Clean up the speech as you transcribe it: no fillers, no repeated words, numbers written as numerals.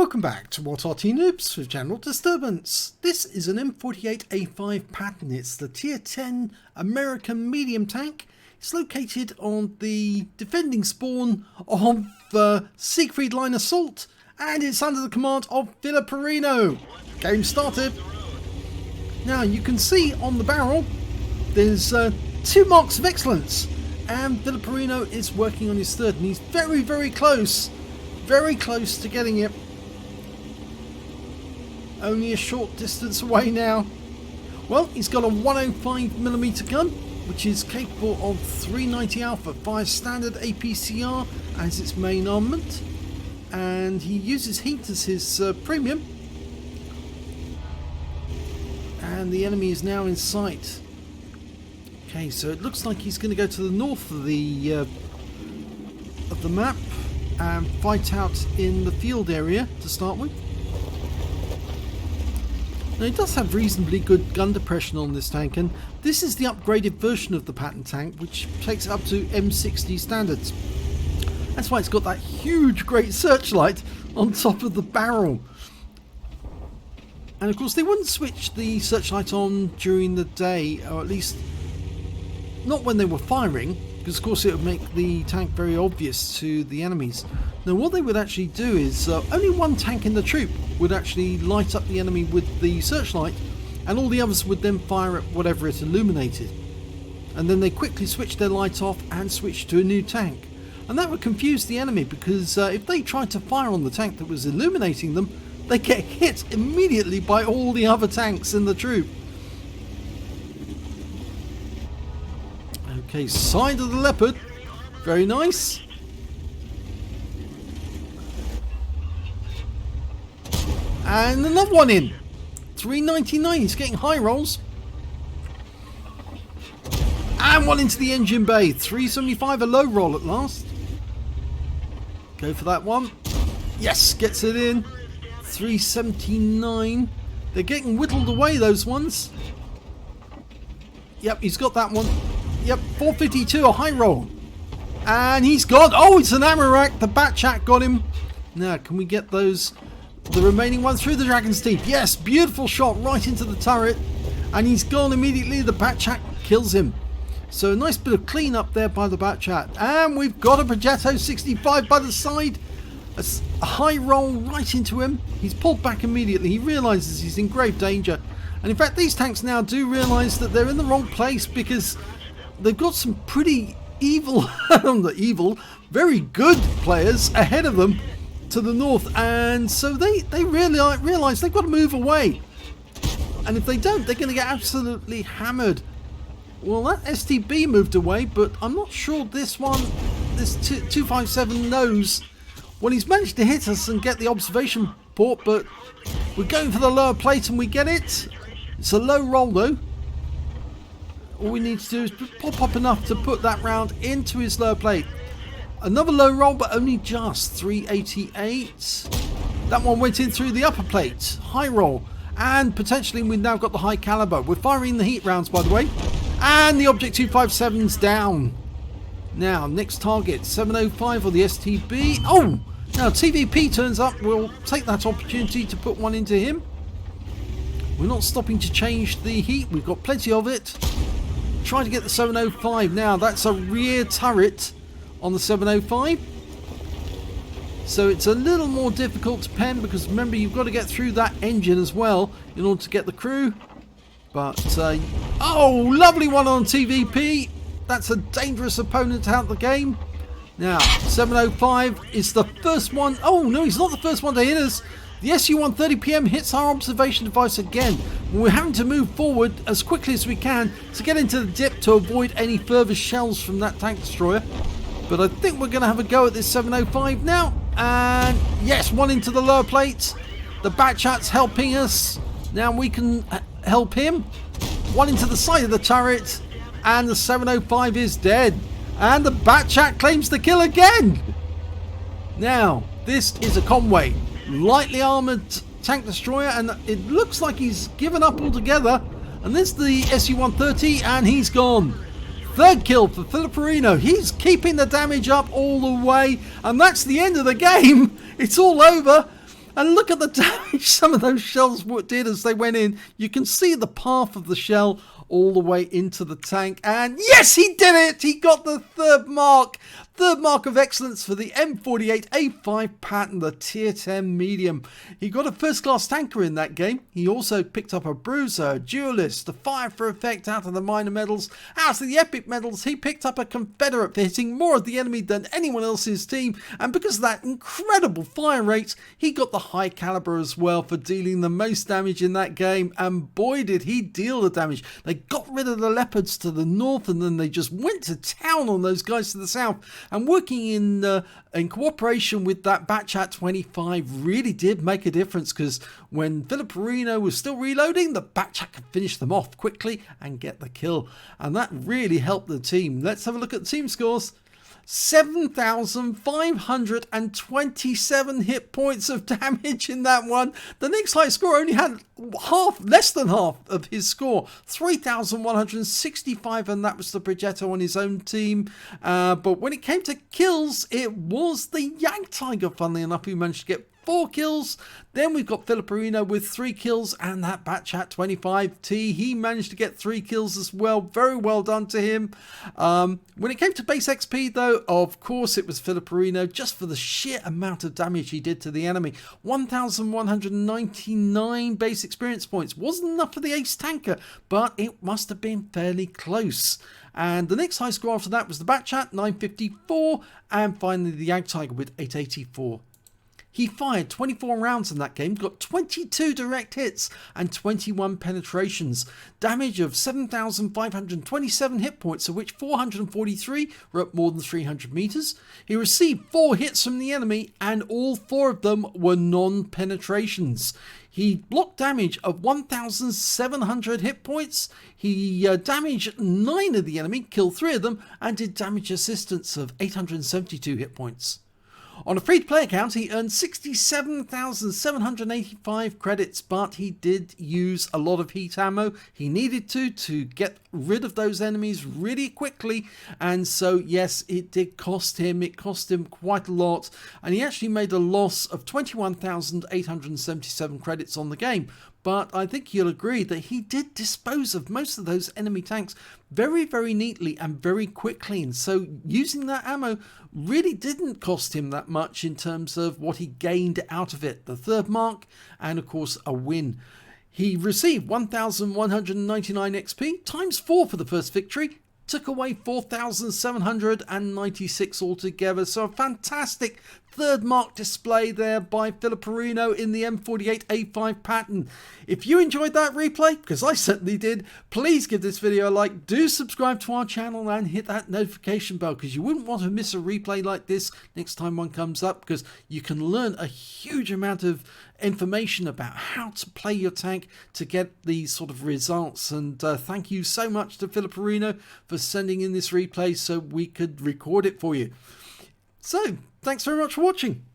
Welcome back to What Arty Noobs with General Disturbance. This is an M48A5 Patton. It's the Tier 10 American medium tank. It's located on the defending spawn of Siegfried Line assault, and it's under the command of Filipperino. Game started. Now you can see on the barrel there's 2 marks of excellence, and Filipperino is working on his third, and he's very close to getting it. Only a short distance away now. Well, he's got a 105mm gun, which is capable of 390 Alpha, fires standard APCR as its main armament, and he uses heat as his premium. And the enemy is now in sight. Okay, so it looks like he's going to go to the north of the map and fight out in the field area to start with. Now, it does have reasonably good gun depression on this tank, and this is the upgraded version of the Patton tank, which takes it up to M60 standards. That's why it's got that huge great searchlight on top of the barrel. And of course they wouldn't switch the searchlight on during the day, or at least not when they were firing, because of course it would make the tank very obvious to the enemies. Now what they would actually do is only one tank in the troop would actually light up the enemy with the searchlight, and all the others would then fire at whatever it illuminated. And then they quickly switch their light off and switch to a new tank. And that would confuse the enemy, because if they tried to fire on the tank that was illuminating them, they get hit immediately by all the other tanks in the troop. Okay, side of the Leopard. Very nice. And another one in. 399. He's getting high rolls. And one into the engine bay. 375, a low roll at last. Go for that one. Yes, gets it in. 379. They're getting whittled away, those ones. Yep, he's got that one. Yep, 452, a high roll. And he's gone. Oh, it's an ammo rack. The Batchat got him. Now, can we get those, the remaining one through the Dragon's Teeth? Yes, beautiful shot right into the turret. And he's gone immediately. The Batchat kills him. So a nice bit of clean up there by the Batchat. And we've got a Progetto 65 by the side. A high roll right into him. He's pulled back immediately. He realises he's in grave danger. And in fact, these tanks now do realise that they're in the wrong place, because they've got some pretty evil, very good players ahead of them to the north. And so they really realise they've got to move away. And if they don't, they're going to get absolutely hammered. Well, that STB moved away, but I'm not sure this one, this 257 knows. Well, he's managed to hit us and get the observation port, but we're going for the lower plate and we get it. It's a low roll though. All we need to do is pop up enough to put that round into his lower plate. Another low roll, but only just 388. That one went in through the upper plate. High roll. And potentially we've now got the high caliber. We're firing the heat rounds, by the way. And the Object 257's down. Now, next target, 705 or the STB. Oh! Now, TVP turns up. We'll take that opportunity to put one into him. We're not stopping to change the heat. We've got plenty of it. Try to get the 705. Now, that's a rear turret on the 705. So it's a little more difficult to pen, because remember, you've got to get through that engine as well in order to get the crew. But, oh, lovely one on TVP. That's a dangerous opponent out the game. Now, 705 is the first one. Oh, no, he's not the first one to hit us. The SU-130PM hits our observation device again. We're having to move forward as quickly as we can to get into the dip to avoid any further shells from that tank destroyer. But I think we're going to have a go at this 705 now. And yes, one into the lower plate. The Batchat's helping us. Now we can help him. One into the side of the turret. And the 705 is dead. And the Batchat claims the kill again. Now, this is a Conway. Lightly armoured tank destroyer. And it looks like he's given up altogether. And this is the SU-130. And he's gone. Third kill for Filipperino. He's keeping the damage up all the way. And that's the end of the game. It's all over. And look at the damage some of those shells did as they went in. You can see the path of the shell all the way into the tank. And yes, he did it! He got the third mark. Third mark of excellence for the M48A5 Patton, the tier 10 medium. He got a first class tanker in that game. He also picked up a bruiser, a duelist, a fire for effect out of the minor medals. Out of the epic medals, he picked up a Confederate for hitting more of the enemy than anyone else's team. And because of that incredible fire rate, he got the high caliber as well for dealing the most damage in that game. And boy, did he deal the damage. They got rid of the leopards to the north, and then they just went to town on those guys to the south. And working in cooperation with that batch at 25 really did make a difference, because when Filipperino was still reloading, the batch could finish them off quickly and get the kill. And that really helped the team. Let's have a look at the team scores. 7,527 hit points of damage in that one. The next high score only had less than half of his score, 3,165, and that was the Progetto on his own team. But when it came to kills, it was the Yank Tiger, funnily enough, who managed to get 4 kills. Then we've got Filipperino with 3 kills, and that batch at 25T, he managed to get 3 kills as well. Very well done to him. When it came to base XP though, of course it was Filipperino, just for the sheer amount of damage he did to the enemy. 1,199 base experience points. Wasn't enough for the ace tanker, but it must have been fairly close. And the next high score after that was the batch at 954, and finally the Yank Tiger with 884. He fired 24 rounds in that game, got 22 direct hits and 21 penetrations. Damage of 7,527 hit points, of which 443 were at more than 300 meters. He received 4 hits from the enemy, and all 4 of them were non-penetrations. He blocked damage of 1,700 hit points. He damaged 9 of the enemy, killed 3 of them, and did damage assistance of 872 hit points. On a free-to-play account, he earned 67,785 credits, but he did use a lot of heat ammo. He needed to get rid of those enemies really quickly, and so yes, it did cost him. It cost him quite a lot, and he actually made a loss of 21,877 credits on the game. But I think you'll agree that he did dispose of most of those enemy tanks very, very neatly and very quickly. And so using that ammo really didn't cost him that much in terms of what he gained out of it. The third mark and, of course, a win. He received 1,199 XP, times 4 for the first victory. Took away 4,796 altogether. So a fantastic third mark display there by Filipperino in the M48A5 Patton. If you enjoyed that replay, because I certainly did, please give this video a like, do subscribe to our channel and hit that notification bell, because you wouldn't want to miss a replay like this next time one comes up, because you can learn a huge amount of information about how to play your tank to get these sort of results. And thank you so much to Filipperino for sending in this replay so we could record it for you. So thanks very much for watching.